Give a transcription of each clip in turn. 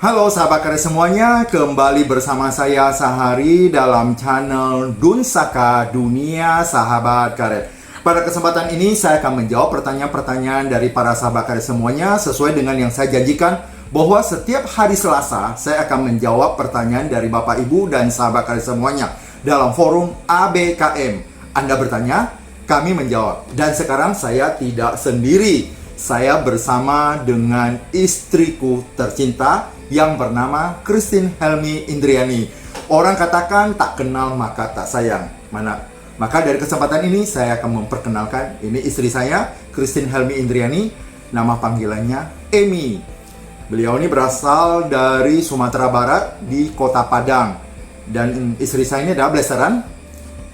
Halo sahabat karya semuanya, kembali bersama saya Sahari dalam channel Dunsaka Dunia Sahabat Karet. Pada kesempatan ini saya akan menjawab pertanyaan-pertanyaan dari para sahabat karet semuanya sesuai dengan yang saya janjikan bahwa setiap hari Selasa saya akan menjawab pertanyaan dari Bapak Ibu dan sahabat karet semuanya dalam forum ABKM. Anda bertanya, kami menjawab. Dan sekarang saya tidak sendiri. Saya bersama dengan istriku tercinta yang bernama Christine Helmi Indriani. Orang katakan tak kenal maka tak sayang. Maka dari kesempatan ini saya akan memperkenalkan, ini istri saya, Christine Helmi Indriani, nama panggilannya Emi. Beliau ini berasal dari Sumatera Barat di Kota Padang. Dan istri saya ini adalah Bleseran,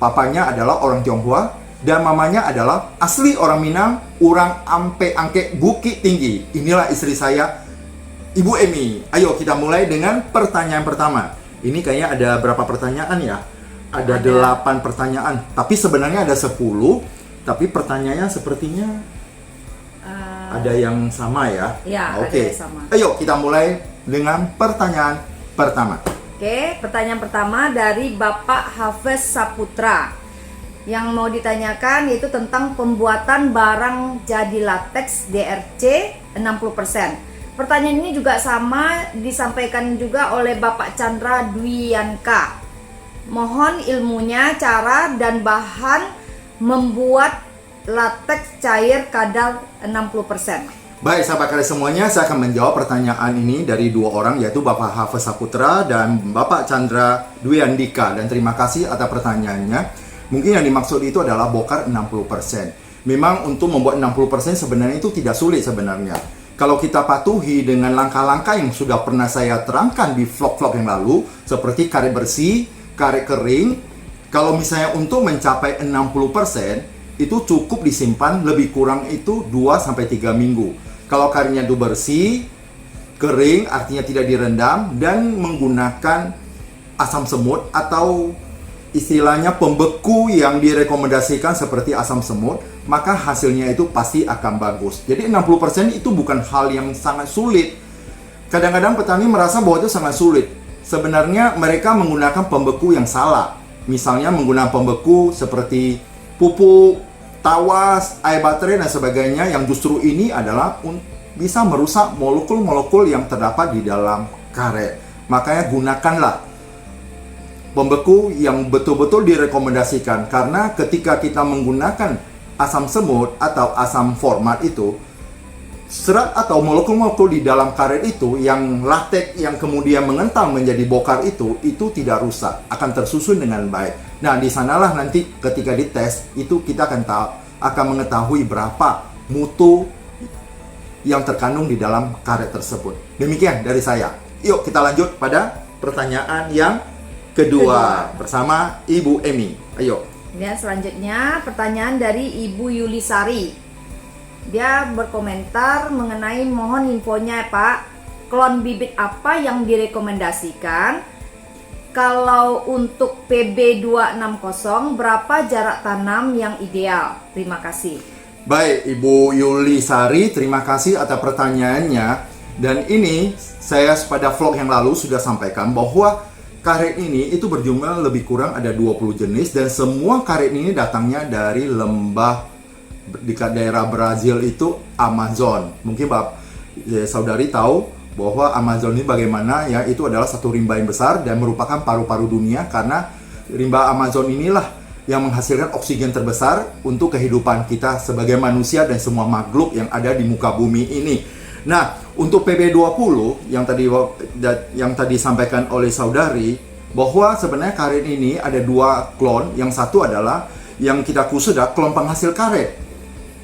papanya adalah orang Tionghoa, dan mamanya adalah asli orang Minang, orang Ampe Angke Bukit Tinggi. Inilah istri saya, Ibu Emi. Ayo kita mulai dengan pertanyaan pertama. Ini kayaknya ada berapa pertanyaan ya? Ada 8 pertanyaan. Tapi sebenarnya ada 10. Tapi pertanyaannya sepertinya ada yang sama ya? Ya, Oke. ada yang sama. Ayo kita mulai dengan pertanyaan pertama. Oke, pertanyaan pertama dari Bapak Hafiz Saputra. Yang mau ditanyakan yaitu tentang pembuatan barang jadi latex DRC 60%. Pertanyaan ini juga sama disampaikan juga oleh Bapak Chandra Dwianka. Mohon ilmunya, cara dan bahan membuat latex cair kadar 60%. Baik sahabat karya semuanya, saya akan menjawab pertanyaan ini dari dua orang, yaitu Bapak Hafiz Saputra dan Bapak Chandra Dwiandika. Dan terima kasih atas pertanyaannya. Mungkin yang dimaksud itu adalah bokar 60%. Memang untuk membuat 60% sebenarnya itu tidak sulit sebenarnya. Kalau kita patuhi dengan langkah-langkah yang sudah pernah saya terangkan di vlog-vlog yang lalu, seperti karet bersih, karet kering, kalau misalnya untuk mencapai 60%, itu cukup disimpan lebih kurang itu 2-3 minggu. Kalau karetnya itu bersih, kering, artinya tidak direndam, dan menggunakan asam semut atau istilahnya pembeku yang direkomendasikan seperti asam semut, maka hasilnya itu pasti akan bagus. Jadi 60% itu bukan hal yang sangat sulit. Kadang-kadang petani merasa bahwa itu sangat sulit. Sebenarnya mereka menggunakan pembeku yang salah. Misalnya menggunakan pembeku seperti pupuk, tawas, air baterai dan sebagainya, yang justru ini adalah bisa merusak molekul-molekul yang terdapat di dalam karet. Makanya gunakanlah pembeku yang betul-betul direkomendasikan, karena ketika kita menggunakan asam semut atau asam format itu, serat atau molekul-molekul di dalam karet itu yang latex yang kemudian mengental menjadi bokar itu tidak rusak, akan tersusun dengan baik. Nah, di sanalah nanti ketika dites itu kita akan mengetahui berapa mutu yang terkandung di dalam karet tersebut. Demikian dari saya. Yuk kita lanjut pada pertanyaan yang kedua bersama Ibu Emi. Ayo. Dan selanjutnya pertanyaan dari Ibu Yulisari. Dia berkomentar mengenai mohon infonya Pak, klon bibit apa yang direkomendasikan? Kalau untuk PB260 berapa jarak tanam yang ideal? Terima kasih. Baik Ibu Yulisari, terima kasih atas pertanyaannya. Dan ini saya pada vlog yang lalu sudah sampaikan bahwa karet ini itu berjumlah lebih kurang ada 20 jenis, dan semua karet ini datangnya dari lembah di daerah Brazil itu Amazon. Mungkin saudari tahu bahwa Amazon ini bagaimana ya, itu adalah satu rimba yang besar dan merupakan paru-paru dunia, karena rimba Amazon inilah yang menghasilkan oksigen terbesar untuk kehidupan kita sebagai manusia dan semua makhluk yang ada di muka bumi ini. Nah, untuk PB20 yang tadi disampaikan oleh saudari, bahwa sebenarnya karet ini ada 2 klon. Yang satu adalah yang kita khusus adalah klon penghasil karet.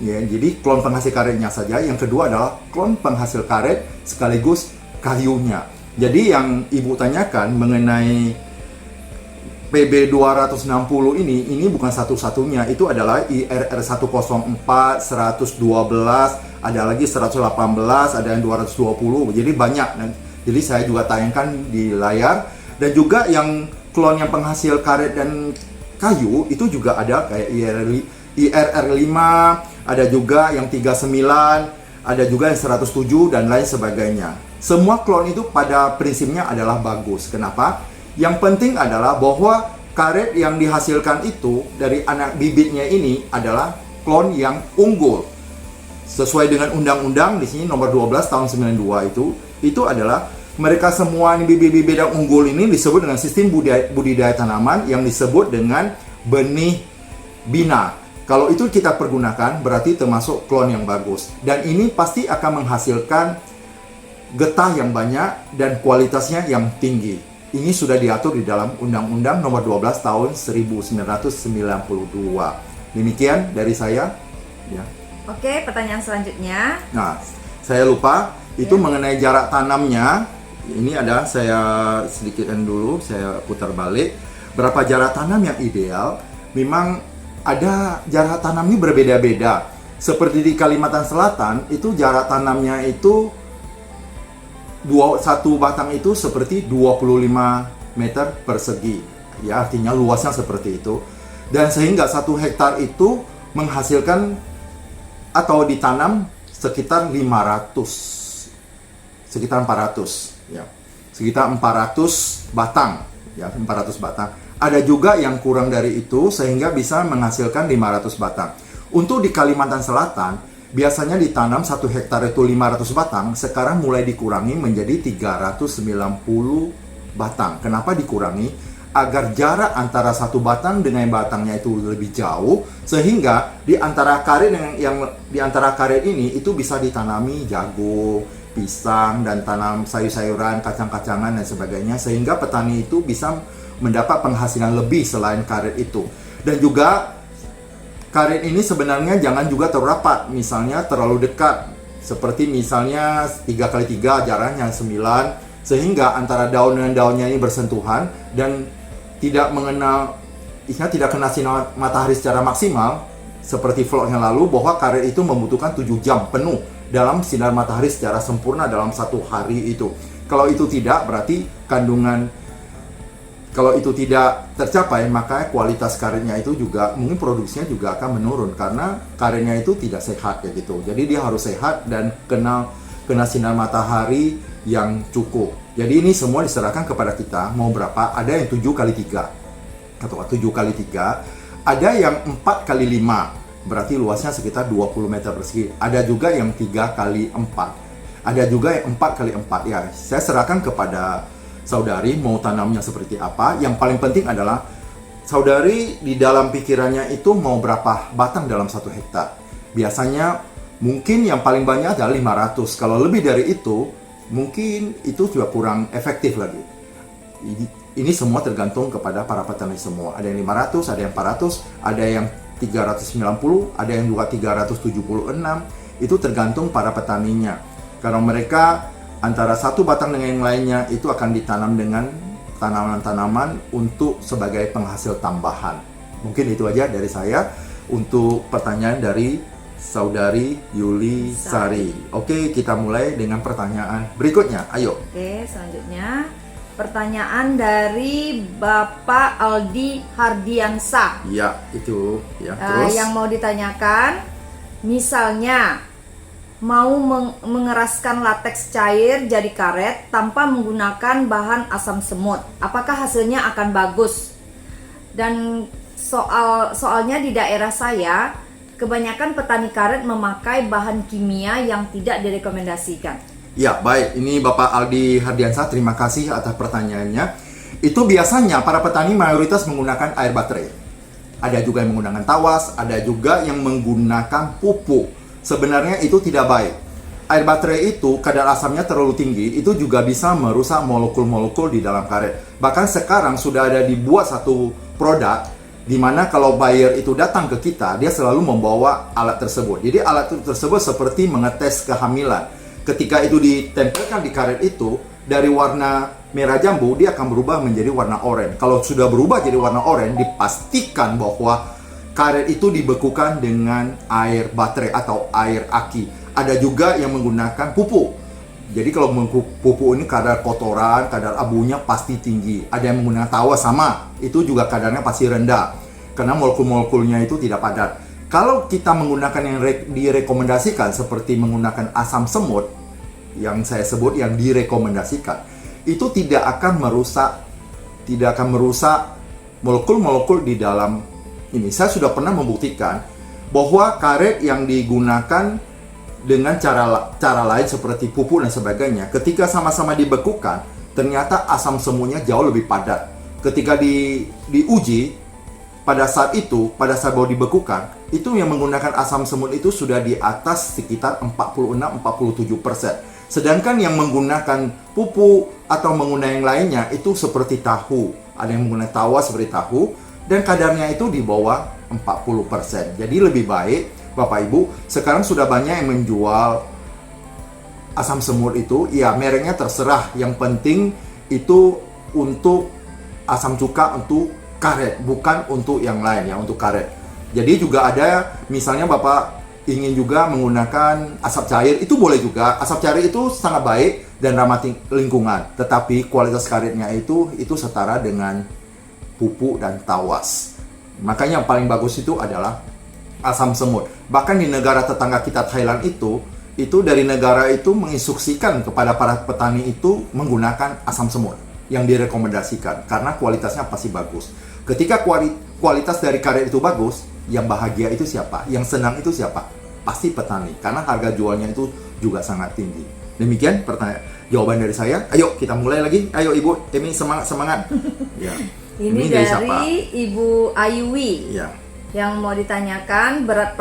Ya, jadi klon penghasil karetnya saja. Yang kedua adalah klon penghasil karet sekaligus kayunya. Jadi yang Ibu tanyakan mengenai PB260 ini bukan satu-satunya. Itu adalah IRR 104, 112, ada lagi 118, ada yang 220. Jadi banyak. Jadi saya juga tayangkan di layar. Dan juga yang klon yang penghasil karet dan kayu itu juga ada kayak IRR 5, ada juga yang 39, ada juga yang 107 dan lain sebagainya. Semua klon itu pada prinsipnya adalah bagus. Kenapa? Yang penting adalah bahwa karet yang dihasilkan itu dari anak bibitnya ini adalah klon yang unggul. Sesuai dengan undang-undang di sini nomor 12 tahun 92 itu adalah mereka semua ini bibit-bibit yang unggul ini disebut dengan sistem budidaya tanaman yang disebut dengan benih bina. Kalau itu kita pergunakan berarti termasuk klon yang bagus. Dan ini pasti akan menghasilkan getah yang banyak dan kualitasnya yang tinggi. Ini sudah diatur di dalam Undang-Undang nomor 12 tahun 1992. Demikian dari saya. Ya. Oke, pertanyaan selanjutnya. Nah, saya lupa itu mengenai jarak tanamnya. Ini ada saya sedikitkan dulu, saya putar balik. Berapa jarak tanam yang ideal? Memang ada jarak tanamnya berbeda-beda. Seperti di Kalimantan Selatan, itu jarak tanamnya itu satu batang itu seperti 25 meter persegi. Ya, artinya luasnya seperti itu. Dan sehingga 1 hektar itu menghasilkan atau ditanam sekitar 400 ya. Sekitar 400 batang, ya, 400 batang. Ada juga yang kurang dari itu sehingga bisa menghasilkan 500 batang. Untuk di Kalimantan Selatan, biasanya ditanam 1 hektar itu 500 batang, sekarang mulai dikurangi menjadi 390 batang. Kenapa dikurangi? Agar jarak antara satu batang dengan batangnya itu lebih jauh, sehingga di antara karet di antara karet ini itu bisa ditanami jagung, pisang, dan tanam sayur-sayuran, kacang-kacangan dan sebagainya, sehingga petani itu bisa mendapat penghasilan lebih selain karet itu. Dan juga karet ini sebenarnya jangan juga terlalu rapat, misalnya terlalu dekat, seperti misalnya 3x3 jaraknya 9, sehingga antara daun dengan daunnya ini bersentuhan dan tidak kena sinar matahari secara maksimal, seperti vlog yang lalu bahwa karet itu membutuhkan 7 jam penuh dalam sinar matahari secara sempurna dalam 1 hari itu. Kalau itu tidak, berarti kalau itu tidak tercapai, maka kualitas karetnya itu juga mungkin produksinya juga akan menurun karena karetnya itu tidak sehat kayak gitu. Jadi dia harus sehat dan kena sinar matahari yang cukup. Jadi ini semua diserahkan kepada kita mau berapa. Ada yang 7x3 atau 7x3, ada yang 4x5, berarti luasnya sekitar 20 meter persegi. Ada juga yang 3x4, ada juga yang 4x4. Ya, saya serahkan kepada saudari mau tanamnya seperti apa. Yang paling penting adalah saudari di dalam pikirannya itu mau berapa batang dalam 1 hektar. Biasanya mungkin yang paling banyak adalah 500. Kalau lebih dari itu mungkin itu juga kurang efektif lagi. Ini semua tergantung kepada para petani semua. Ada yang 500, ada yang 400, ada yang 390, ada yang juga 376. Itu tergantung para petaninya. Karena mereka antara satu batang dengan yang lainnya itu akan ditanam dengan tanaman-tanaman untuk sebagai penghasil tambahan. Mungkin itu aja dari saya untuk pertanyaan dari saudari Yuli Sari. Oke, kita mulai dengan pertanyaan berikutnya. Ayo. Oke, selanjutnya pertanyaan dari Bapak Aldi Hardiansa. Ya, itu ya. Terus Yang mau ditanyakan, misalnya mau mengeraskan lateks cair jadi karet tanpa menggunakan bahan asam semut, apakah hasilnya akan bagus? Dan soalnya di daerah saya kebanyakan petani karet memakai bahan kimia yang tidak direkomendasikan. ya, baik. Ini Bapak Aldi Hardiansa, terima kasih atas pertanyaannya. Itu biasanya para petani mayoritas menggunakan air baterai. Ada juga yang menggunakan tawas, ada juga yang menggunakan pupuk. Sebenarnya itu tidak baik. Air baterai itu kadar asamnya terlalu tinggi, itu juga bisa merusak molekul-molekul di dalam karet. Bahkan sekarang sudah ada dibuat satu produk di mana kalau buyer itu datang ke kita, dia selalu membawa alat tersebut. Jadi alat tersebut seperti mengetes kehamilan. Ketika itu ditempelkan di karet itu, dari warna merah jambu dia akan berubah menjadi warna oranye. Kalau sudah berubah jadi warna oranye, dipastikan bahwa karet itu dibekukan dengan air baterai atau air aki. Ada juga yang menggunakan pupuk. Jadi kalau pupuk ini kadar kotoran, kadar abunya pasti tinggi. Ada yang menggunakan tawas sama, itu juga kadarnya pasti rendah. Karena molekul-molekulnya itu tidak padat. Kalau kita menggunakan yang direkomendasikan seperti menggunakan asam semut yang saya sebut yang direkomendasikan, itu tidak akan merusak molekul-molekul di dalam ini. Saya sudah pernah membuktikan bahwa karet yang digunakan dengan cara lain seperti pupuk dan sebagainya, ketika sama-sama dibekukan, ternyata asam semutnya jauh lebih padat. Ketika diuji, pada saat baru dibekukan, itu yang menggunakan asam semut itu sudah di atas sekitar 46-47%. Sedangkan yang menggunakan pupuk atau menggunakan yang lainnya itu seperti tahu. Ada yang menggunakan tawas seperti tahu, dan kadarnya itu di bawah 40%. Jadi lebih baik, Bapak Ibu, sekarang sudah banyak yang menjual asam semut itu, ya mereknya terserah. Yang penting itu untuk asam cuka untuk karet, bukan untuk yang lain ya, untuk karet. Jadi juga ada, misalnya Bapak ingin juga menggunakan asap cair, itu boleh juga. Asap cair itu sangat baik dan ramah lingkungan, tetapi kualitas karetnya itu setara dengan pupuk dan tawas. Makanya yang paling bagus itu adalah asam semut. Bahkan di negara tetangga kita Thailand itu dari negara itu menginstruksikan kepada para petani itu menggunakan asam semut yang direkomendasikan karena kualitasnya pasti bagus. Ketika kualitas dari karet itu bagus, yang bahagia itu siapa? Yang senang itu siapa? Pasti petani, karena harga jualnya itu juga sangat tinggi. Demikian jawaban dari saya. Ayo kita mulai lagi. Ayo Ibu, Emi semangat. Ya. Ini dari Ibu Ayuwi. Ya. Yang mau ditanyakan berat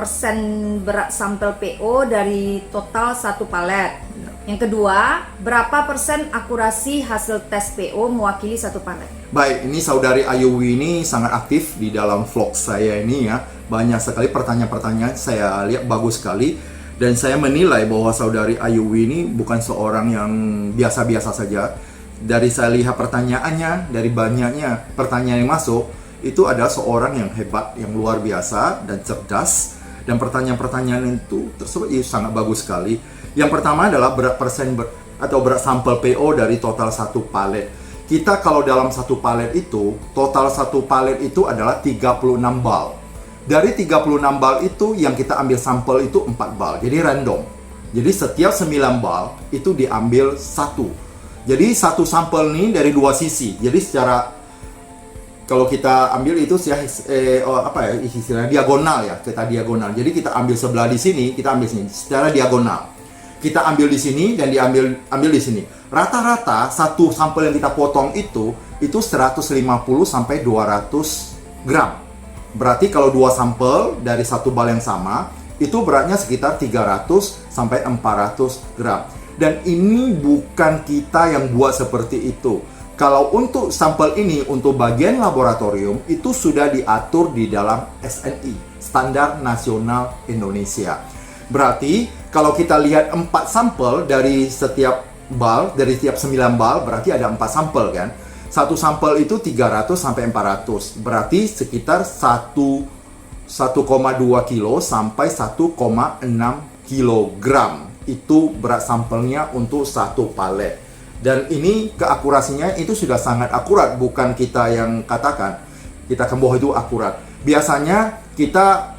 sampel PO dari total 1 palet. Ya. Yang kedua, berapa persen akurasi hasil tes PO mewakili 1 palet? Baik, ini saudari Ayuwi ini sangat aktif di dalam vlog saya ini ya. Banyak sekali pertanyaan-pertanyaan, saya lihat bagus sekali. Dan saya menilai bahwa saudari Ayuwi ini bukan seorang yang biasa-biasa saja. Dari saya lihat pertanyaannya, dari banyaknya pertanyaan yang masuk, itu adalah seorang yang hebat, yang luar biasa dan cerdas. Dan pertanyaan-pertanyaan itu tersebut sangat bagus sekali. Yang pertama adalah berat sampel PO dari total 1 palet. Kita kalau dalam 1 palet itu, total 1 palet itu adalah 36 bal. Dari 36 bal itu yang kita ambil sampel itu 4 bal. Jadi random. Jadi setiap 9 bal itu diambil 1. Jadi satu sampel ini dari 2 sisi. Jadi secara kalau kita ambil itu istilahnya diagonal ya, kita diagonal. Jadi kita ambil sebelah di sini, kita ambil sini secara diagonal. Kita ambil di sini dan ambil di sini. Rata-rata satu sampel yang kita potong itu 150 sampai 200 gram. Berarti kalau 2 sampel dari 1 bal yang sama, itu beratnya sekitar 300 sampai 400 gram. Dan ini bukan kita yang buat seperti itu. Kalau untuk sampel ini, untuk bagian laboratorium, itu sudah diatur di dalam SNI, Standar Nasional Indonesia. Berarti, kalau kita lihat 4 sampel dari setiap bal, dari setiap 9 bal, berarti ada 4 sampel kan? Satu sampel itu 300 sampai 400. Berarti sekitar 1,2 kilo sampai 1,6 kilogram. Itu berat sampelnya untuk 1 palet. Dan ini keakurasinya itu sudah sangat akurat, bukan kita yang katakan bahwa itu akurat. Biasanya kita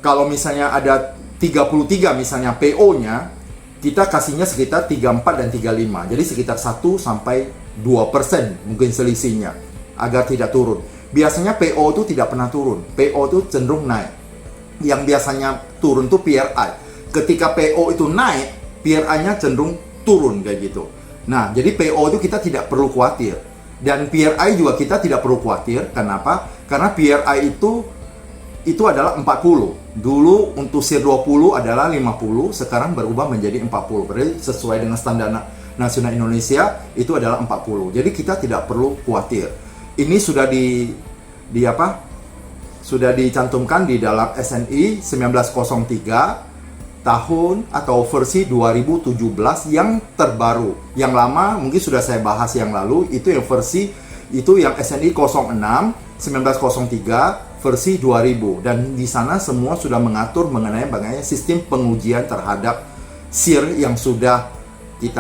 kalau misalnya ada 33 misalnya PO-nya, kita kasihnya sekitar 34 dan 35. Jadi sekitar 1 sampai 2% mungkin selisihnya agar tidak turun. Biasanya PO itu tidak pernah turun. PO itu cenderung naik. Yang biasanya turun itu PRI. Ketika PO itu naik, PRI-nya cenderung turun kayak gitu. Nah, jadi PO itu kita tidak perlu khawatir. Dan PRI juga kita tidak perlu khawatir. Kenapa? Karena PRI itu adalah 40. Dulu untuk SIR 20 adalah 50, sekarang berubah menjadi 40. Berarti sesuai dengan standar nasional Indonesia itu adalah 40. Jadi kita tidak perlu khawatir. Ini sudah sudah dicantumkan di dalam SNI 1903 tahun atau versi 2017 yang terbaru. Yang lama mungkin sudah saya bahas yang lalu, itu yang versi itu yang SNI 06 1903 versi 2000, dan di sana semua sudah mengatur mengenai bagaimana sistem pengujian terhadap SIR yang sudah di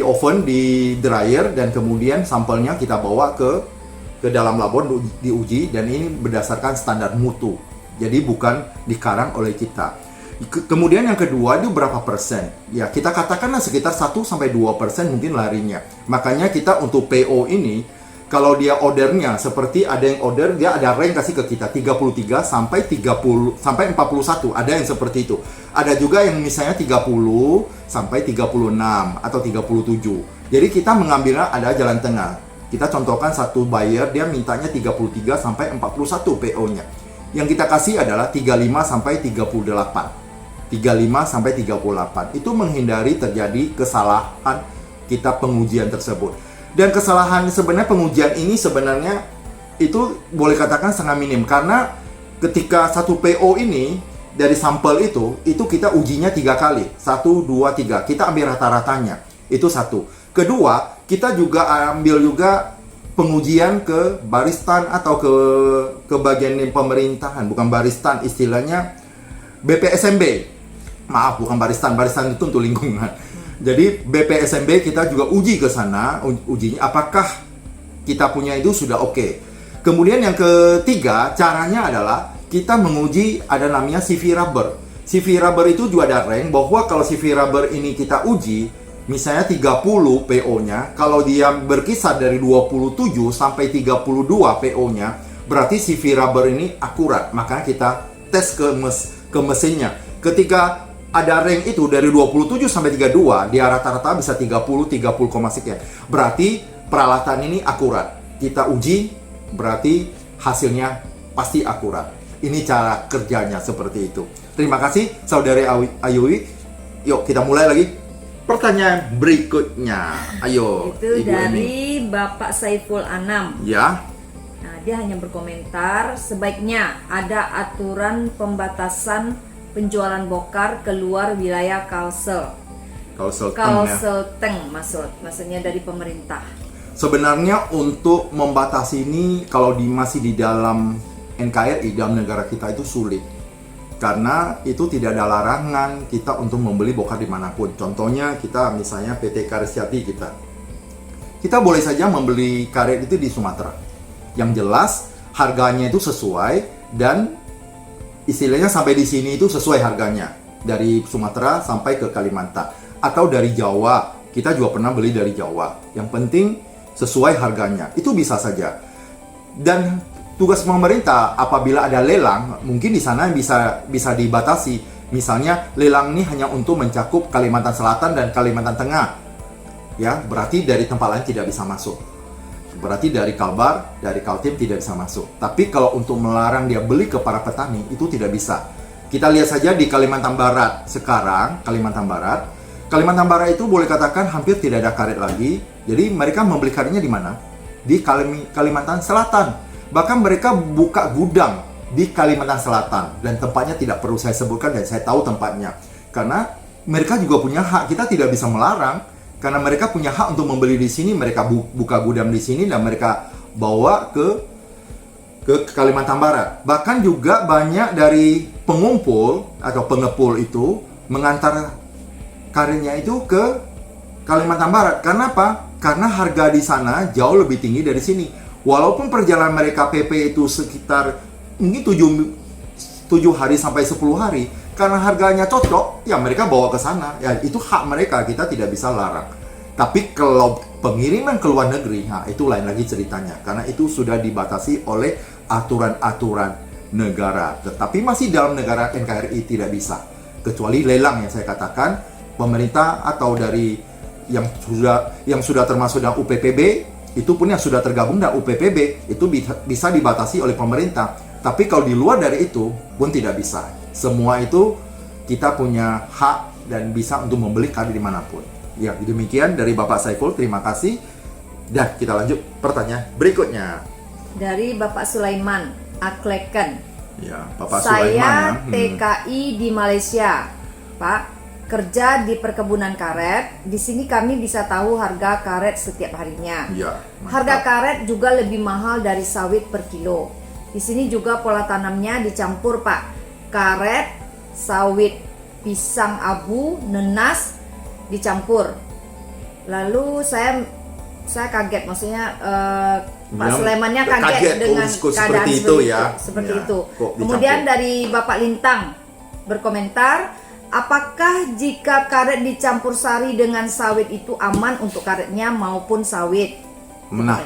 oven, di dryer, dan kemudian sampelnya kita bawa ke dalam labor diuji, dan ini berdasarkan standar mutu Jadi bukan dikarang oleh kita. Kemudian yang kedua itu berapa persen? Ya kita katakanlah sekitar 1-2% mungkin larinya. Makanya kita untuk PO ini, kalau dia ordernya seperti ada yang order, dia ada rank kasih ke kita 33 sampai 41, ada yang seperti itu. Ada juga yang misalnya 30 sampai 36 atau 37. Jadi kita mengambilnya ada jalan tengah. Kita contohkan satu buyer dia mintanya 33 sampai 41 PO-nya. Yang kita kasih adalah 35 sampai 38. 35 sampai 38. Itu menghindari terjadi kesalahan kita pengujian tersebut. Dan kesalahan sebenarnya pengujian ini sebenarnya itu boleh katakan sangat minim karena ketika satu PO ini dari sampel itu kita ujinya 3 kali. 1, 2, 3. Kita ambil rata-ratanya. Itu satu. Kedua, kita juga ambil juga pengujian ke baristan atau ke bagian pemerintahan, bukan baristan, istilahnya BPSMB. Maaf, bukan baristan itu untuk lingkungan. Jadi BPSMB kita juga uji ke sana, ujinya apakah kita punya itu sudah oke. Kemudian yang ketiga, caranya adalah kita menguji ada namanya CV rubber. CV rubber itu juga ada rank bahwa kalau CV rubber ini kita uji, misalnya 30 PO-nya, kalau dia berkisar dari 27 sampai 32 PO-nya, berarti CV rubber ini akurat. Makanya kita tes ke mesinnya. Ketika ada rank itu dari 27 sampai 32, dia rata-rata bisa 30 sekian. Berarti peralatan ini akurat. Kita uji, berarti hasilnya pasti akurat. Ini cara kerjanya seperti itu. Terima kasih Saudari Ayui. Yuk kita mulai lagi. Pertanyaan berikutnya. Ayo. Itu Ibu dari Eni. Bapak Saiful Anam. Ya. Nah, dia hanya berkomentar sebaiknya ada aturan pembatasan penjualan bokar keluar wilayah Kalsel. Kalselteng maksudnya dari pemerintah. Sebenarnya untuk membatasi ini kalau masih di dalam NKRI dalam negara kita itu sulit. Karena itu tidak ada larangan kita untuk membeli bokar dimanapun. Contohnya kita misalnya PT Karyajati kita boleh saja membeli karet itu di Sumatera. Yang jelas harganya itu sesuai dan istilahnya sampai di sini itu sesuai harganya. Dari Sumatera sampai ke Kalimantan. Atau dari Jawa, kita juga pernah beli dari Jawa. Yang penting sesuai harganya, itu bisa saja. Dan tugas pemerintah apabila ada lelang, mungkin di sana bisa dibatasi. Misalnya lelang ini hanya untuk mencakup Kalimantan Selatan dan Kalimantan Tengah. Ya, berarti dari tempat lain tidak bisa masuk. Berarti dari Kalbar, dari Kaltim tidak bisa masuk. Tapi kalau untuk melarang dia beli ke para petani, itu tidak bisa. Kita lihat saja di Kalimantan Barat sekarang, Kalimantan Barat itu boleh katakan hampir tidak ada karet lagi. Jadi mereka membeli karetnya di mana? Di Kalimantan Selatan. Bahkan mereka buka gudang di Kalimantan Selatan. Dan tempatnya tidak perlu saya sebutkan dan saya tahu tempatnya. Karena mereka juga punya hak, kita tidak bisa melarang. Karena mereka punya hak untuk membeli di sini, mereka buka gudang di sini dan mereka bawa ke Kalimantan Barat. Bahkan juga banyak dari pengumpul atau pengepul itu mengantar karetnya itu ke Kalimantan Barat. Karena apa? Karena harga di sana jauh lebih tinggi dari sini. Walaupun perjalanan mereka PP itu sekitar mungkin 7 hari sampai 10 hari. Karena harganya cocok, ya mereka bawa ke sana. Ya itu hak mereka, kita tidak bisa larang. Tapi kalau pengiriman ke luar negeri, nah itu lain lagi ceritanya. Karena itu sudah dibatasi oleh aturan-aturan negara. Tetapi masih dalam negara NKRI tidak bisa. Kecuali lelang yang saya katakan, pemerintah atau dari yang sudah termasuk dalam UPPB, itu pun yang sudah tergabung dalam UPPB, itu bisa dibatasi oleh pemerintah. Tapi kalau di luar dari itu pun tidak bisa. Semua itu kita punya hak dan bisa untuk membeli karet dimanapun. Ya, demikian dari Bapak Saiful, terima kasih. Dan kita lanjut pertanyaan berikutnya. Dari Bapak Sulaiman Akleken. Ya, Bapak Saya Sulaiman. TKI di Malaysia, Pak. Kerja di perkebunan karet. Di sini kami bisa tahu harga karet setiap harinya. Ya, Harga karet juga lebih mahal dari sawit per kilo. Di sini juga pola tanamnya dicampur, Pak. Karet, sawit, pisang abu, nenas dicampur. Lalu saya saya kaget, maksudnya Pak Yang Sulaimannya kaget kaget, dengan kok keadaan seperti itu ya. seperti Ya, itu. kok Kemudian dicampur. dari Bapak Lintang berkomentar, apakah jika karet dicampur sari dengan sawit itu aman untuk karetnya maupun sawit? Nah,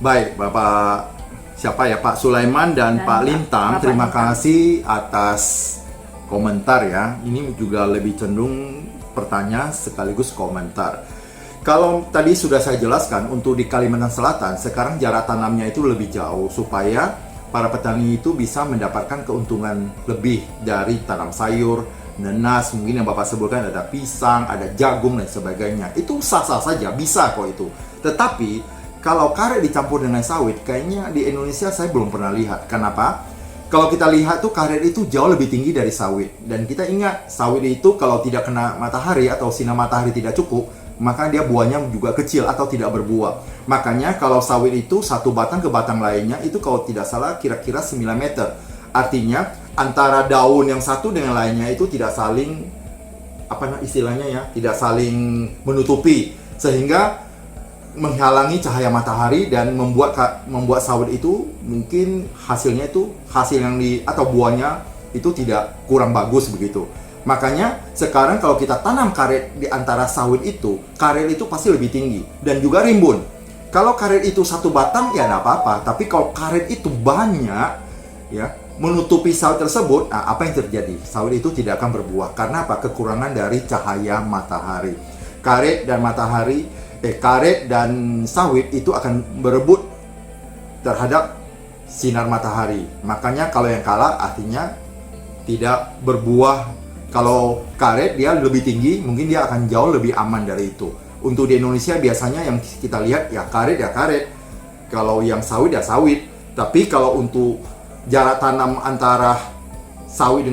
baik Bapak siapa ya, Pak Sulaiman dan Pak Lintang, Bapak terima Lintang. kasih atas komentar ya. Ini juga lebih cenderung pertanyaan sekaligus komentar. Kalau tadi sudah saya jelaskan, untuk di Kalimantan Selatan sekarang jarak tanamnya itu lebih jauh supaya para petani itu bisa mendapatkan keuntungan lebih dari tanam sayur, nenas, mungkin yang Bapak sebutkan ada pisang, ada jagung dan sebagainya. Itu sah-sah saja, bisa kok itu. Tetapi kalau karet dicampur dengan sawit, kayaknya di Indonesia saya belum pernah lihat. Kenapa? Kalau kita lihat tuh karet itu jauh lebih tinggi dari sawit. Dan kita ingat, sawit itu kalau tidak kena matahari atau sinar matahari tidak cukup, maka dia buahnya juga kecil atau tidak berbuah. Makanya kalau sawit itu satu batang ke batang lainnya itu kalau tidak salah kira-kira 9 meter. Artinya antara daun yang satu dengan lainnya itu tidak saling, apa istilahnya ya, tidak saling menutupi, sehingga menghalangi cahaya matahari dan membuat sawit itu mungkin hasilnya itu hasil yang atau buahnya itu tidak kurang bagus begitu. Makanya sekarang kalau kita tanam karet di antara sawit itu, karet itu pasti lebih tinggi dan juga rimbun. Kalau karet itu satu batang ya tidak apa-apa, tapi kalau karet itu banyak ya menutupi sawit tersebut, nah, apa yang terjadi? Sawit itu tidak akan berbuah karena apa? Kekurangan dari cahaya matahari. Karet dan sawit itu akan berebut terhadap sinar matahari. Makanya kalau yang kalah artinya tidak berbuah. Kalau karet dia lebih tinggi, mungkin dia akan jauh lebih aman dari itu. Untuk di Indonesia biasanya yang kita lihat ya karet. Kalau yang sawit ya sawit. Tapi kalau untuk jarak tanam antara sawit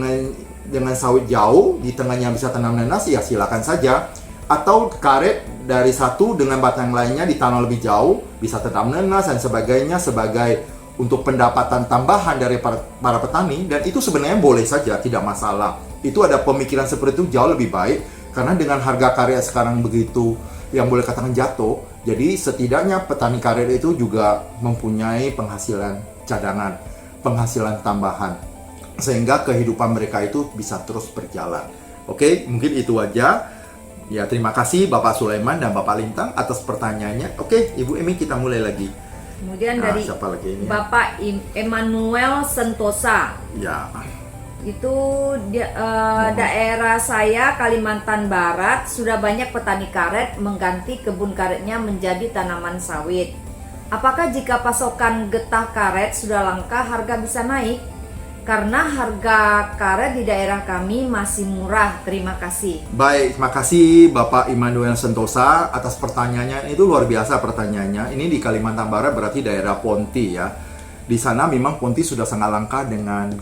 dengan sawit jauh, di tengahnya bisa tanam nanas, ya silakan saja. Atau karet dari satu dengan batang lainnya ditanam lebih jauh, bisa tanam nanas dan sebagainya sebagai untuk pendapatan tambahan dari para petani, dan itu sebenarnya boleh saja, tidak masalah. Itu ada pemikiran seperti itu jauh lebih baik, karena dengan harga karet sekarang begitu, yang boleh katakan jatuh, jadi setidaknya petani karet itu juga mempunyai penghasilan cadangan, penghasilan tambahan, sehingga kehidupan mereka itu bisa terus berjalan. Oke, mungkin itu aja. Ya, terima kasih Bapak Sulaiman dan Bapak Lintang atas pertanyaannya. Oke, Ibu Emi, kita mulai lagi. Kemudian Nah, dari siapa lagi ini? Bapak Emmanuel Sentosa, Ya, itu daerah saya Kalimantan Barat sudah banyak petani karet mengganti kebun karetnya menjadi tanaman sawit. Apakah jika pasokan getah karet sudah langka harga bisa naik? Karena harga karet di daerah kami masih murah. Terima kasih. baik, terima kasih Bapak Immanuel Sentosa atas pertanyaannya. Itu luar biasa pertanyaannya. Ini di Kalimantan Barat berarti daerah Ponti ya. Di sana memang Ponti sudah sangat langka dengan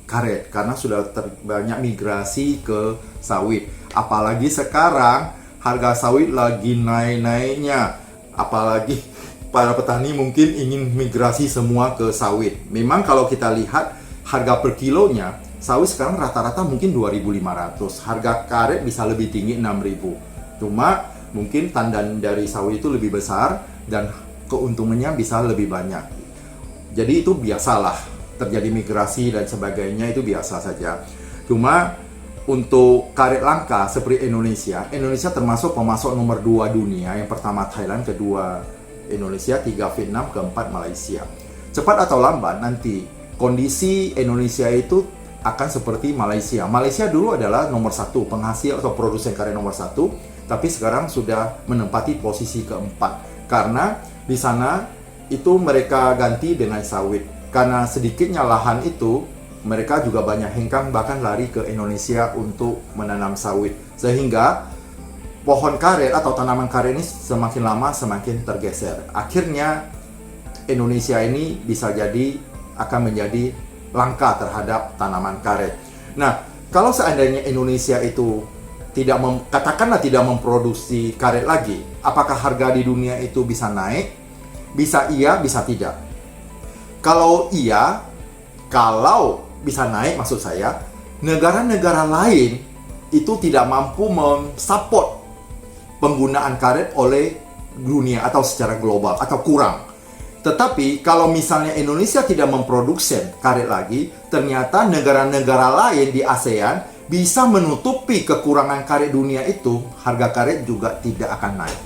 karet karena sudah banyak migrasi ke sawit. Apalagi sekarang harga sawit lagi naik-naiknya. Apalagi para petani mungkin ingin migrasi semua ke sawit. Memang kalau kita lihat harga per kilonya, sawit sekarang rata-rata mungkin 2.500. Harga karet bisa lebih tinggi 6.000. Cuma mungkin tandan dari sawit itu lebih besar dan keuntungannya bisa lebih banyak. Jadi itu biasalah, terjadi migrasi dan sebagainya itu biasa saja. Cuma untuk karet langka seperti Indonesia termasuk pemasok nomor 2 dunia. Yang pertama Thailand, kedua Indonesia, 3 Vietnam, keempat Malaysia. Cepat atau lambat nanti kondisi Indonesia itu akan seperti Malaysia. Malaysia dulu adalah nomor 1 penghasil atau produsen karet nomor 1, tapi sekarang sudah menempati posisi keempat karena di sana itu mereka ganti dengan sawit. Karena sedikitnya lahan itu, mereka juga banyak hengkang bahkan lari ke Indonesia untuk menanam sawit. Sehingga pohon karet atau tanaman karet ini semakin lama semakin tergeser. Akhirnya Indonesia ini bisa jadi akan menjadi langka terhadap tanaman karet. Nah, kalau seandainya Indonesia itu katakanlah tidak memproduksi karet lagi, apakah harga di dunia itu bisa naik? Bisa iya, bisa tidak. Kalau bisa naik, maksud saya, negara-negara lain itu tidak mampu mensupport penggunaan karet oleh dunia atau secara global atau kurang. Tetapi kalau misalnya Indonesia tidak memproduksi karet lagi, ternyata negara-negara lain di ASEAN bisa menutupi kekurangan karet dunia itu, harga karet juga tidak akan naik.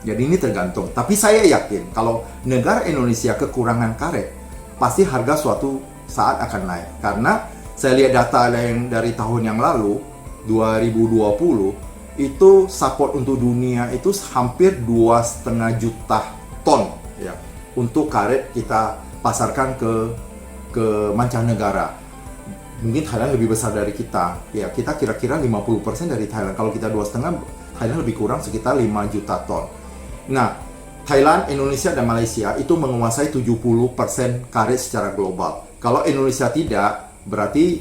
Jadi ini tergantung. Tapi saya yakin kalau negara Indonesia kekurangan karet, pasti harga suatu saat akan naik. Karena saya lihat data yang dari tahun yang lalu, 2020, itu support untuk dunia itu hampir 2,5 juta ton ya untuk karet kita pasarkan ke mancanegara. Mungkin Thailand lebih besar dari kita ya, kita kira-kira 50% dari Thailand. Kalau kita 2,5, Thailand lebih kurang sekitar 5 juta ton. Nah, Thailand, Indonesia, dan Malaysia itu menguasai 70% karet secara global. Kalau Indonesia tidak, berarti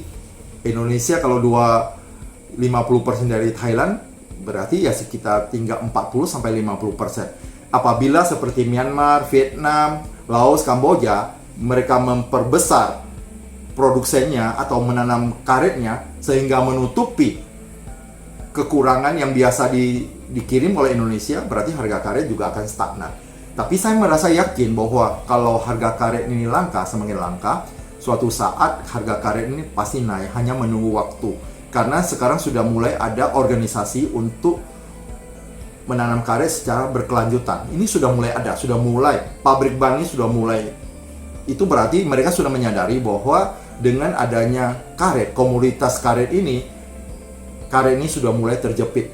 Indonesia kalau 50% dari Thailand, berarti ya sekitar tinggal 40-50%. Apabila seperti Myanmar, Vietnam, Laos, Kamboja, mereka memperbesar produksinya atau menanam karetnya sehingga menutupi kekurangan yang biasa dikirim oleh Indonesia, berarti harga karet juga akan stagnan. Tapi saya merasa yakin bahwa kalau harga karet ini langka, semakin langka, suatu saat harga karet ini pasti naik, hanya menunggu waktu. Karena sekarang sudah mulai ada organisasi untuk menanam karet secara berkelanjutan. Ini sudah mulai ada, sudah mulai. Pabrik ban ini sudah mulai. Itu berarti mereka sudah menyadari bahwa dengan adanya karet, komoditas karet ini sudah mulai terjepit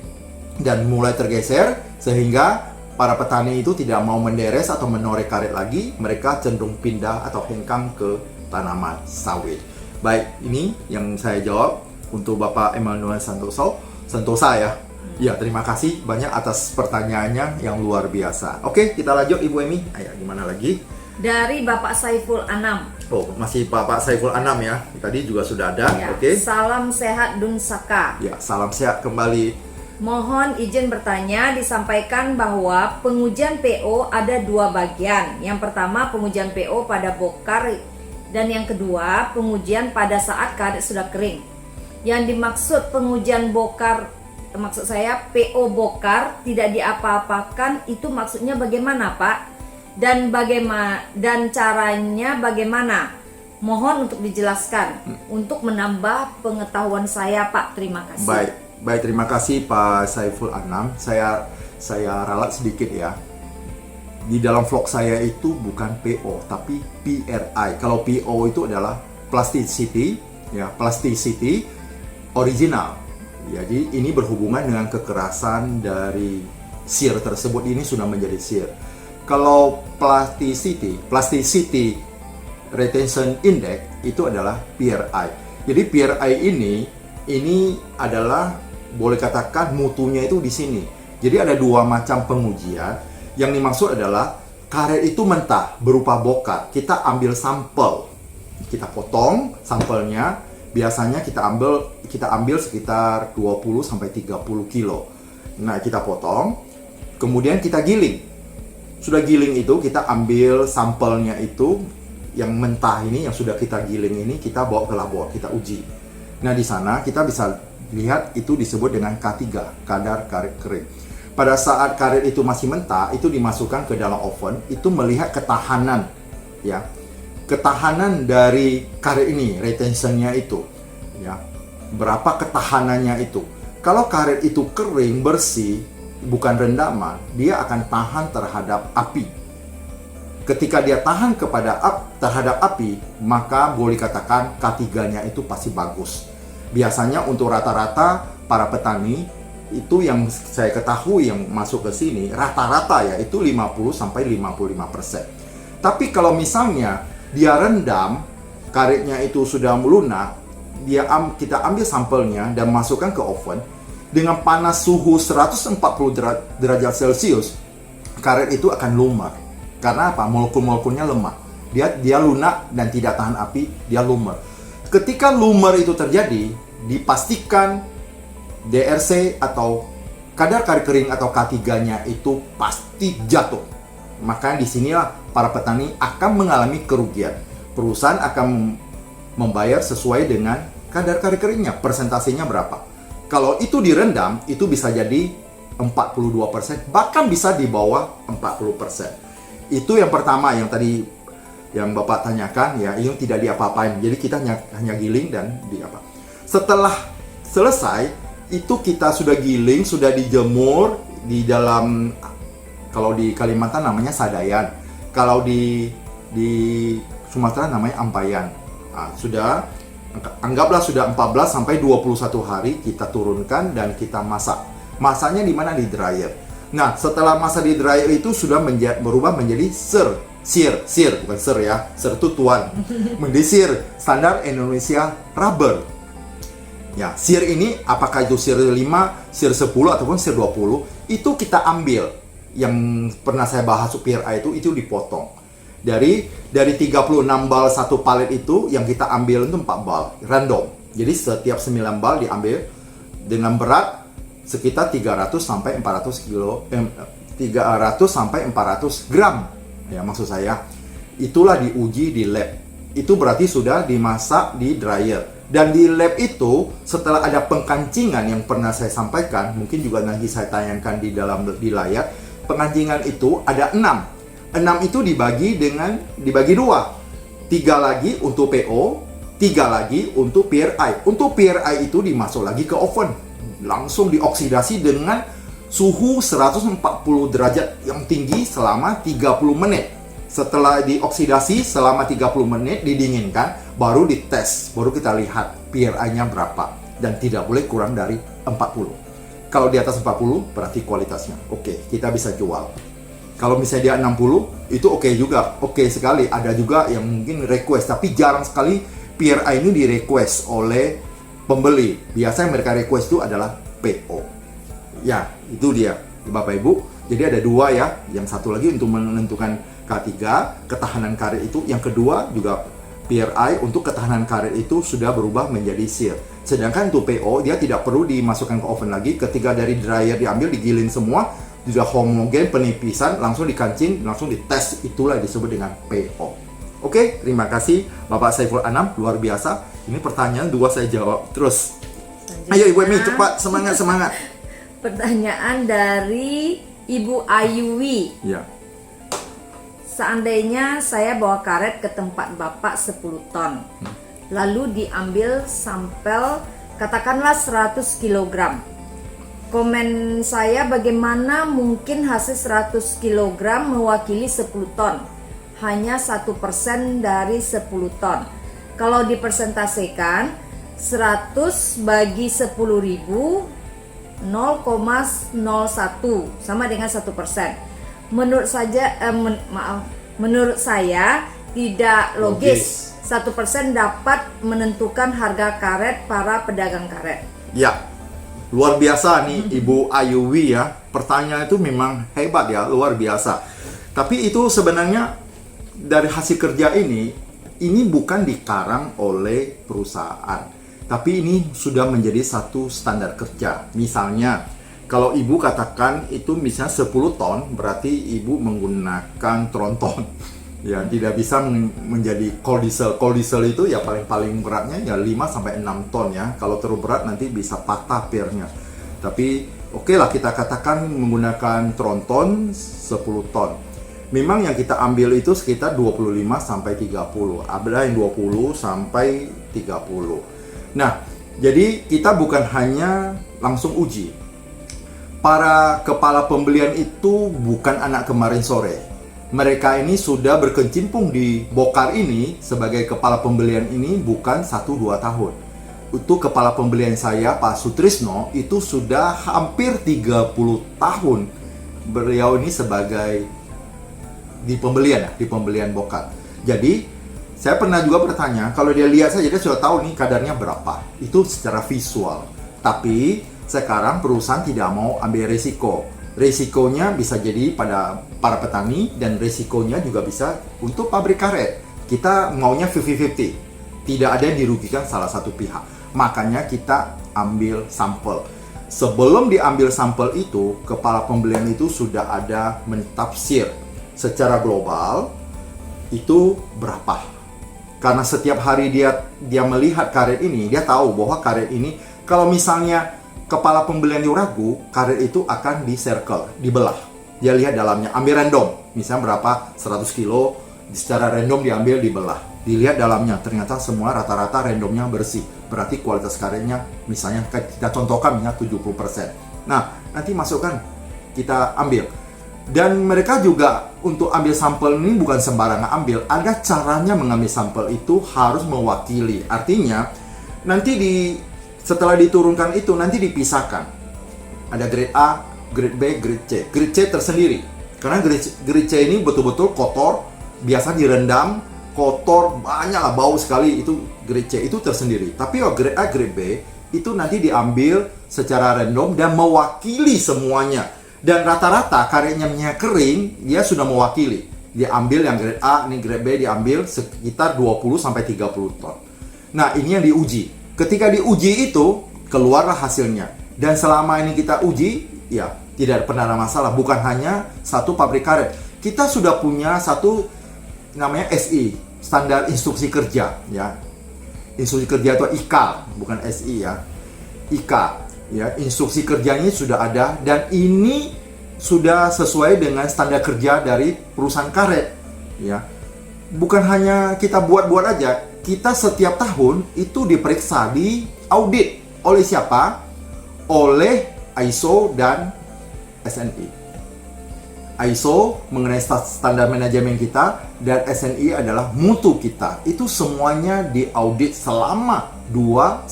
dan mulai tergeser, sehingga para petani itu tidak mau menderes atau menoreh karet lagi. Mereka cenderung pindah atau hengkang ke tanaman sawit. Baik, ini yang saya jawab untuk Bapak Emmanuel Santosa ya. Ya, terima kasih banyak atas pertanyaannya yang luar biasa. Oke, kita lanjut Ibu Emi. Ayo, gimana lagi? Dari Bapak Saiful Anam. Oh, masih Bapak Saiful Anam ya. Tadi juga sudah ada. Ya, Oke. salam sehat Dun Saka. Ya, salam sehat kembali. Mohon izin bertanya, disampaikan bahwa pengujian PO ada 2 bagian. Yang pertama pengujian PO pada bokar, dan yang kedua pengujian pada saat karet sudah kering. Yang dimaksud pengujian bokar, maksud saya PO bokar tidak diapa-apakan, itu maksudnya bagaimana Pak? Dan caranya bagaimana? Mohon untuk dijelaskan untuk menambah pengetahuan saya Pak. Terima kasih. Baik, terima kasih Pak Saiful Anam. Saya ralat sedikit ya. Di dalam vlog saya itu bukan PO tapi PRI. Kalau PO itu adalah plasticity ya, plasticity original. Jadi ini berhubungan dengan kekerasan dari shear tersebut, ini sudah menjadi shear. Kalau plasticity retention index itu adalah PRI. Jadi PRI ini adalah boleh katakan mutunya itu di sini. Jadi ada 2 macam pengujian. Yang dimaksud adalah karet itu mentah berupa bokar. Kita ambil sampel, kita potong sampelnya. Biasanya kita ambil sekitar 20-30 kilo. Nah, kita potong, kemudian kita giling. Sudah giling itu, kita ambil sampelnya itu yang mentah ini, yang sudah kita giling ini, kita bawa ke labor, kita uji. Nah, di sana kita bisa lihat itu disebut dengan K3, kadar karet kering. Pada saat karet itu masih mentah, itu dimasukkan ke dalam oven, itu melihat ketahanan ya. Ketahanan dari karet ini, retentionnya itu ya, berapa ketahanannya itu. Kalau karet itu kering, bersih, bukan rendaman, dia akan tahan terhadap api. Ketika dia tahan terhadap api, maka boleh katakan K3-nya itu pasti bagus. Biasanya untuk rata-rata para petani itu yang saya ketahui yang masuk ke sini, rata-rata ya itu 50-55%. Tapi kalau misalnya dia rendam, karetnya itu sudah melunak, kita ambil sampelnya dan masukkan ke oven dengan panas suhu 140 derajat Celcius, karet itu akan lumer. Karena apa? Molekul-molekulnya lemah. Dia lunak dan tidak tahan api, dia lumer. Ketika lumer itu terjadi, dipastikan DRC atau kadar karet kering atau K3-nya itu pasti jatuh. Maka disinilah para petani akan mengalami kerugian. Perusahaan akan membayar sesuai dengan kadar karet keringnya, persentasenya berapa. Kalau itu direndam, itu bisa jadi 42%, bahkan bisa di bawah 40%. Itu yang pertama yang tadi yang Bapak tanyakan ya, yang tidak diapa-apain. Jadi kita hanya giling dan Setelah selesai, itu kita sudah giling, sudah dijemur di dalam, kalau di Kalimantan namanya sadayan, kalau di Sumatera namanya ampayan. Nah, sudah, anggaplah sudah 14 sampai 21 hari kita turunkan dan kita masak. Masaknya di mana? Di dryer. Nah, setelah masak di dryer itu sudah berubah menjadi sir, bukan ser ya. Ser itu tuan. Menjadi sir standar Indonesia rubber. Ya, sir ini apakah itu sir 5, sir 10 ataupun sir 20, itu kita ambil. Yang pernah saya bahas PRI itu dipotong. Dari 36 bal satu palet itu yang kita ambil itu 4 bal random. Jadi setiap 9 bal diambil dengan berat sekitar 300 sampai 400 gram. Ya, maksud saya itulah diuji di lab. Itu berarti sudah dimasak di dryer. Dan di lab itu setelah ada pengkancingan yang pernah saya sampaikan, mungkin juga nanti saya tayangkan di layar. Pengancingan itu ada 6. 6 itu dibagi 2. 3 lagi untuk PO, 3 lagi untuk PRI. Untuk PRI itu dimasuk lagi ke oven. Langsung dioksidasi dengan suhu 140 derajat yang tinggi selama 30 menit. Setelah dioksidasi selama 30 menit, didinginkan, baru dites. Baru kita lihat PRI-nya berapa. Dan tidak boleh kurang dari 40. Kalau di atas 40, berarti kualitasnya oke, kita bisa jual. Kalau misalnya dia 60, itu oke juga, oke sekali. Ada juga yang mungkin request, tapi jarang sekali PRI ini di request oleh pembeli. Biasanya mereka request itu adalah PO. Ya, itu dia Bapak Ibu. Jadi ada 2 ya. Yang satu lagi untuk menentukan K3, ketahanan karet itu. Yang kedua juga PRI untuk ketahanan karet itu sudah berubah menjadi sir. Sedangkan untuk PO, dia tidak perlu dimasukkan ke oven lagi. Ketika dari dryer diambil, digiling semua, sudah homogen, penipisan, langsung dikancing, langsung dites. Itulah disebut dengan PO. Oke, terima kasih Bapak Saiful Anam, luar biasa. Ini pertanyaan 2 saya jawab terus. Ayo Ibu Emi, cepat, semangat. Pertanyaan dari Ibu Ayuwi. Ya. Seandainya saya bawa karet ke tempat Bapak 10 ton, lalu diambil sampel katakanlah 100 kg. Komen saya, bagaimana mungkin hasil 100 kg mewakili 10 ton? Hanya 1% dari 10 ton. Kalau dipersentasekan, 100 bagi 10.000, 0,01 sama dengan 1%. Menurut saya tidak logis 1% dapat menentukan harga karet para pedagang karet. Ya, luar biasa nih Ibu Ayuwi ya. Pertanyaan itu memang hebat ya, luar biasa. Tapi itu sebenarnya dari hasil kerja ini bukan dikarang oleh perusahaan. Tapi ini sudah menjadi satu standar kerja. Misalnya, kalau Ibu katakan itu misalnya 10 ton, berarti Ibu menggunakan tronton. Ya, tidak bisa menjadi cold diesel. Cold diesel itu ya paling beratnya ya 5 sampai 6 ton ya. Kalau terlalu berat nanti bisa patah pirnya. Tapi oke lah kita katakan menggunakan tronton 10 ton. Memang yang kita ambil itu sekitar 25 sampai 30. Ada yang 20 sampai 30. Nah, jadi kita bukan hanya langsung uji. Para kepala pembelian itu bukan anak kemarin sore. Mereka ini sudah berkecimpung di Bokar ini sebagai kepala pembelian ini bukan 1-2 tahun. Itu kepala pembelian saya, Pak Sutrisno, itu sudah hampir 30 tahun. Beliau ini sebagai di pembelian Bokar. Jadi, saya pernah juga bertanya, kalau dia lihat saja dia sudah tahu nih kadarnya berapa. Itu secara visual. Tapi sekarang perusahaan tidak mau ambil risiko. Risikonya bisa jadi pada para petani dan risikonya juga bisa untuk pabrik karet. Kita maunya 50-50. Tidak ada yang dirugikan salah satu pihak. Makanya kita ambil sampel. Sebelum diambil sampel itu, kepala pembelian itu sudah ada mentafsir secara global itu berapa. Karena setiap hari dia melihat karet ini, dia tahu bahwa karet ini kalau misalnya kepala pembelian yang ragu, karet itu akan di circle, dibelah. Dia lihat dalamnya, ambil random, misalnya berapa 100 kilo, secara random diambil, dibelah. Dilihat dalamnya, ternyata semua rata-rata randomnya bersih. Berarti kualitas karetnya, misalnya kita contohkan misalnya 70%. Nah, nanti masukkan, kita ambil. Dan mereka juga untuk ambil sampel ini bukan sembarangan ambil, ada caranya mengambil sampel itu harus mewakili. Artinya, nanti setelah diturunkan itu nanti dipisahkan. Ada grade A, grade B, grade C. Grade C tersendiri. Karena grade C ini betul-betul kotor, biasa direndam, kotor, banyak lah, bau sekali, itu grade C itu tersendiri. Tapi grade A, grade B itu nanti diambil secara random dan mewakili semuanya. Dan rata-rata karetnya kering, dia sudah mewakili. Dia ambil yang grade A, ini grade B diambil sekitar 20-30 ton. Nah, ini yang diuji. Ketika diuji itu, keluarlah hasilnya. Dan selama ini kita uji, ya tidak pernah ada masalah. Bukan hanya satu pabrik karet. Kita sudah punya satu namanya SI, Standar Instruksi Kerja. Ya. Instruksi Kerja itu IK, bukan SI ya. IK, ya, instruksi kerjanya sudah ada. Dan ini sudah sesuai dengan standar kerja dari perusahaan karet. Ya. Bukan hanya kita buat-buat aja. Kita setiap tahun itu diperiksa, diaudit oleh siapa? Oleh ISO dan SNI. ISO mengenai standar manajemen kita dan SNI adalah mutu kita. Itu semuanya diaudit selama 2-3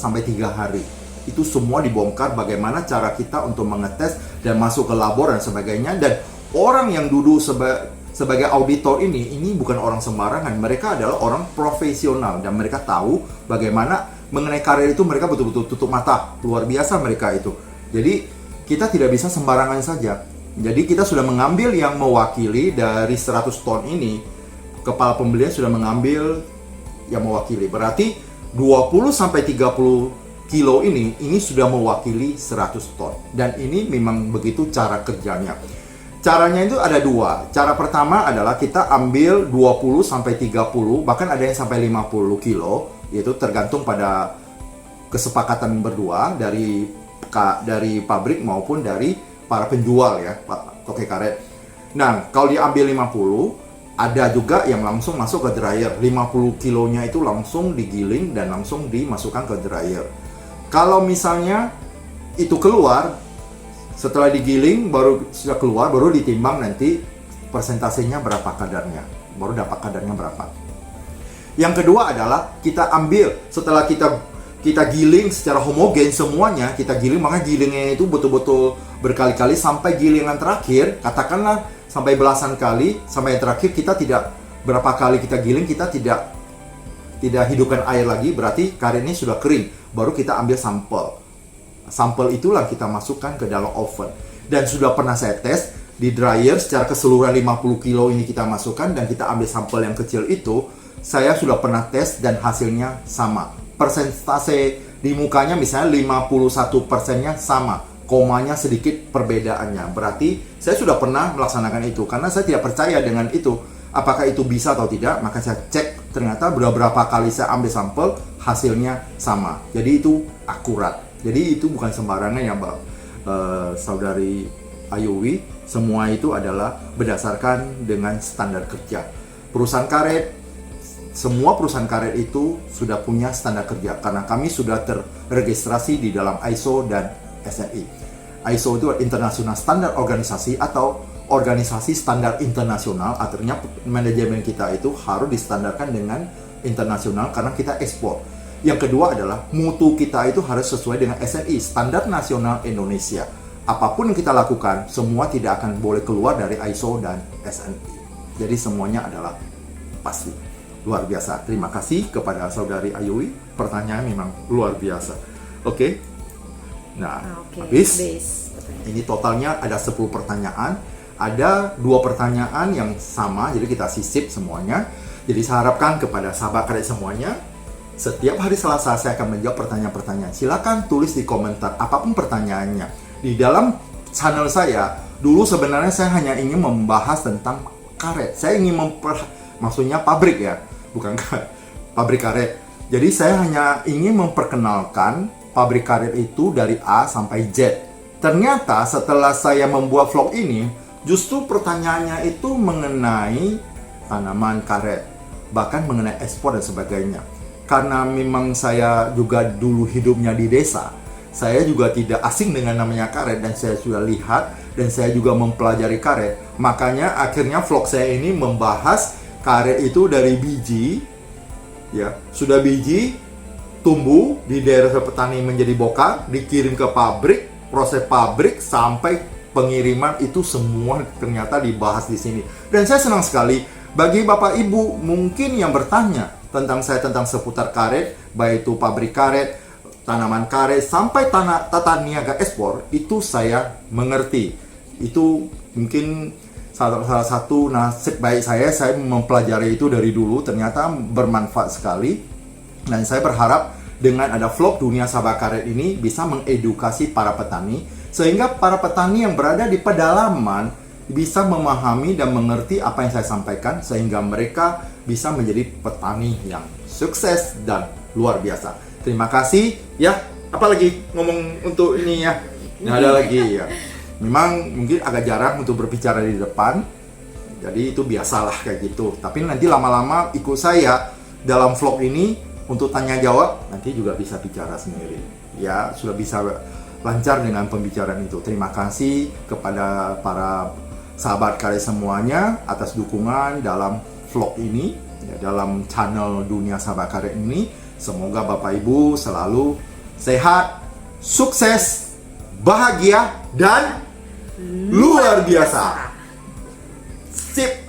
hari. Itu semua dibongkar bagaimana cara kita untuk mengetes dan masuk ke labor dan sebagainya. Dan orang yang duduk sebagai auditor ini bukan orang sembarangan. Mereka adalah orang profesional dan mereka tahu bagaimana mengenai karir itu. Mereka betul-betul tutup mata. Luar biasa mereka itu. Jadi kita tidak bisa sembarangan saja. Jadi kita sudah mengambil yang mewakili dari 100 ton ini. Kepala pembelian sudah mengambil yang mewakili. Berarti 20-30 kilo ini sudah mewakili 100 ton. Dan ini memang begitu cara kerjanya. Caranya itu ada dua. Cara pertama adalah kita ambil 20-30, bahkan ada yang sampai 50 kilo, yaitu tergantung pada kesepakatan berdua dari pabrik maupun dari para penjual ya, toke karet. Nah, kalau diambil 50, ada juga yang langsung masuk ke dryer. 50 kilonya itu langsung digiling dan langsung dimasukkan ke dryer. Kalau misalnya itu keluar, setelah digiling sudah keluar, baru ditimbang nanti persentasenya berapa kadarnya, baru dapat kadarnya berapa. Yang kedua adalah kita ambil setelah kita giling secara homogen semuanya, kita giling, maka gilingnya itu betul-betul berkali-kali sampai gilingan terakhir, katakanlah sampai belasan kali, sampai yang terakhir kita tidak, berapa kali kita giling kita tidak hidupkan air lagi, berarti karet ini sudah kering, baru kita ambil sampel. Sampel itulah kita masukkan ke dalam oven. Dan sudah pernah saya tes di dryer secara keseluruhan 50 kilo ini kita masukkan dan kita ambil sampel yang kecil itu. Saya sudah pernah tes dan hasilnya sama. Persentase di mukanya misalnya 51%-nya sama. Komanya sedikit perbedaannya. Berarti saya sudah pernah melaksanakan itu. Karena saya tidak percaya dengan itu. Apakah itu bisa atau tidak? Maka saya cek, ternyata beberapa kali saya ambil sampel, hasilnya sama. Jadi itu akurat. Jadi itu bukan sembarangan ya Mbak Saudari Ayuwi. Semua itu adalah berdasarkan dengan standar kerja. Perusahaan karet, semua perusahaan karet itu sudah punya standar kerja. Karena kami sudah terregistrasi di dalam ISO dan SNI. ISO itu International Standard Organisasi atau organisasi standar internasional. Artinya manajemen kita itu harus distandarkan dengan internasional karena kita ekspor. Yang kedua adalah mutu kita itu harus sesuai dengan SNI, Standar Nasional Indonesia. Apapun yang kita lakukan, semua tidak akan boleh keluar dari ISO dan SNI. Jadi semuanya adalah pasti. Luar biasa. Terima kasih kepada Saudari Ayuwi. Pertanyaan memang luar biasa. Oke. Nah, habis. Ini totalnya ada 10 pertanyaan. Ada 2 pertanyaan yang sama, jadi kita sisip semuanya. Jadi saya harapkan kepada sahabat karet semuanya, setiap hari Selasa saya akan menjawab pertanyaan-pertanyaan. Silakan tulis di komentar apapun pertanyaannya. Di dalam channel saya, dulu sebenarnya saya hanya ingin membahas tentang karet. Saya ingin maksudnya pabrik ya, bukan pabrik karet. Jadi saya hanya ingin memperkenalkan pabrik karet itu dari A sampai Z. Ternyata setelah saya membuat vlog ini, justru pertanyaannya itu mengenai tanaman karet, bahkan mengenai ekspor dan sebagainya. Karena memang saya juga dulu hidupnya di desa, saya juga tidak asing dengan namanya karet dan saya sudah lihat dan saya juga mempelajari karet. Makanya akhirnya vlog saya ini membahas karet itu dari biji, ya, sudah biji, tumbuh di daerah petani menjadi bokar, dikirim ke pabrik, proses pabrik sampai pengiriman itu semua ternyata dibahas di sini. Dan saya senang sekali bagi Bapak Ibu mungkin yang bertanya tentang saya tentang seputar karet, baik itu pabrik karet, tanaman karet sampai tata niaga ekspor, itu saya mengerti. Itu mungkin salah satu nasib baik saya mempelajari itu dari dulu, ternyata bermanfaat sekali. Dan saya berharap dengan ada vlog Dunia Sahabat Karet ini bisa mengedukasi para petani, sehingga para petani yang berada di pedalaman bisa memahami dan mengerti apa yang saya sampaikan, sehingga mereka bisa menjadi petani yang sukses dan luar biasa. Terima kasih ya. Apalagi ngomong untuk ini ya. Nggak ada lagi ya. Memang mungkin agak jarang untuk berbicara di depan, jadi itu biasalah kayak gitu. Tapi nanti lama-lama ikut saya dalam vlog ini untuk tanya jawab, nanti juga bisa bicara sendiri. Ya, sudah bisa lancar dengan pembicaraan itu. Terima kasih kepada para sahabat karet semuanya atas dukungan dalam vlog ini, ya, dalam channel Dunia Sahabat Karet ini. Semoga Bapak Ibu selalu sehat, sukses, bahagia, dan luar biasa. Sip.